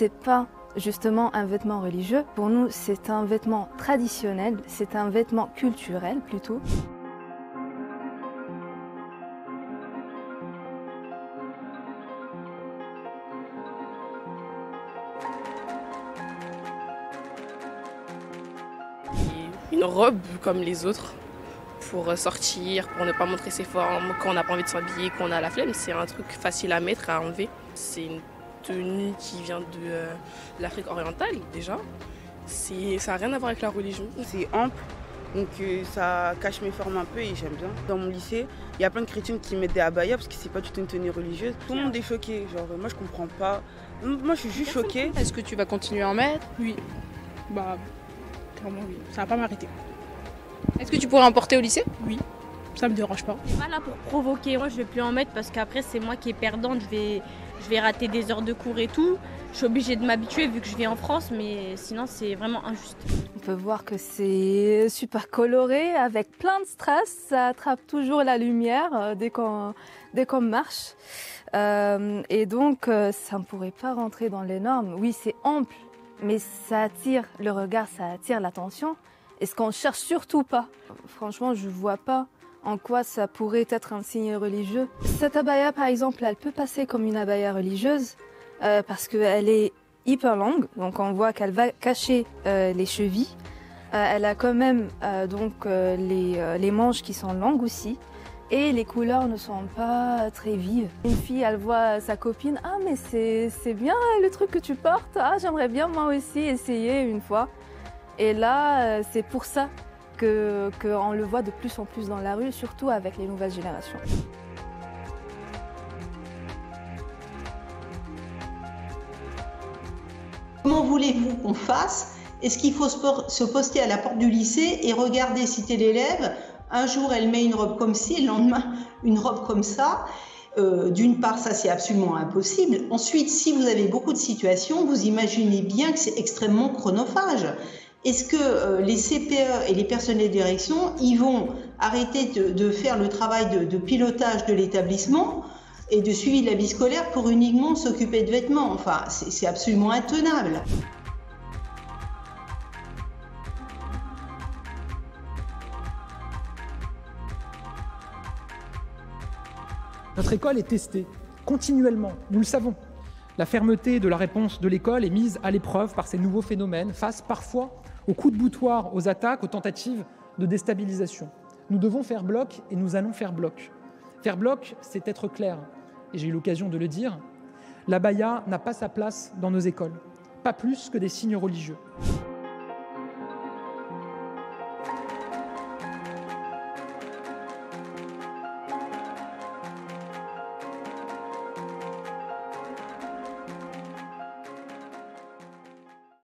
c'est pas justement un vêtement religieux. Pour nous, c'est un vêtement traditionnel, c'est un vêtement culturel plutôt. Une robe comme les autres pour sortir, pour ne pas montrer ses formes, quand on n'a pas envie de s'habiller, qu'on a la flemme. C'est un truc facile à mettre, à enlever. C'est une tenue qui vient de l'Afrique orientale déjà. Ça n'a rien à voir avec la religion. C'est ample, donc ça cache mes formes un peu et j'aime bien. Dans mon lycée, il y a plein de chrétiens qui mettent des abayas parce que c'est pas du tout une tenue religieuse. Tout le monde est choqué, genre moi je comprends pas. Moi je suis juste choquée. Est-ce que tu vas continuer à en mettre? Oui. Bah, clairement oui. Ça va pas m'arrêter. Est-ce que tu pourrais en porter au lycée? Oui. Ça me dérange pas. Je suis pas là pour provoquer, moi je vais plus en mettre parce qu'après c'est moi qui est perdante, je vais rater des heures de cours et tout. Je suis obligée de m'habituer vu que je vis en France, mais sinon c'est vraiment injuste. On peut voir que c'est super coloré avec plein de strass, ça attrape toujours la lumière dès qu'on marche. Et donc ça ne pourrait pas rentrer dans les normes. Oui, c'est ample, mais ça attire le regard, ça attire l'attention. Et ce qu'on cherche surtout pas. Franchement, je vois pas en quoi ça pourrait être un signe religieux. Cette abaya, par exemple, elle peut passer comme une abaya religieuse parce qu'elle est hyper longue, donc on voit qu'elle va cacher les chevilles. Elle a quand même les manches qui sont longues aussi. Et les couleurs ne sont pas très vives. Une fille, elle voit sa copine, « Ah mais c'est bien le truc que tu portes, ah j'aimerais bien moi aussi essayer une fois ». Et là, c'est pour ça qu'on le voit de plus en plus dans la rue, surtout avec les nouvelles générations. Comment voulez-vous qu'on fasse? Est-ce qu'il faut se poster à la porte du lycée et regarder si tel élève, un jour elle met une robe comme ci, le lendemain une robe comme ça? D'une part, ça c'est absolument impossible. Ensuite, si vous avez beaucoup de situations, vous imaginez bien que c'est extrêmement chronophage. Est-ce que les CPE et les personnels de direction, ils vont arrêter de faire le travail de pilotage de l'établissement et de suivi de la vie scolaire pour uniquement s'occuper de vêtements? Enfin, c'est absolument intenable. Notre école est testée continuellement, nous le savons. La fermeté de la réponse de l'école est mise à l'épreuve par ces nouveaux phénomènes, face parfois aux coups de boutoir, aux attaques, aux tentatives de déstabilisation. Nous devons faire bloc et nous allons faire bloc. Faire bloc, c'est être clair. Et j'ai eu l'occasion de le dire, l'abaya n'a pas sa place dans nos écoles, pas plus que des signes religieux.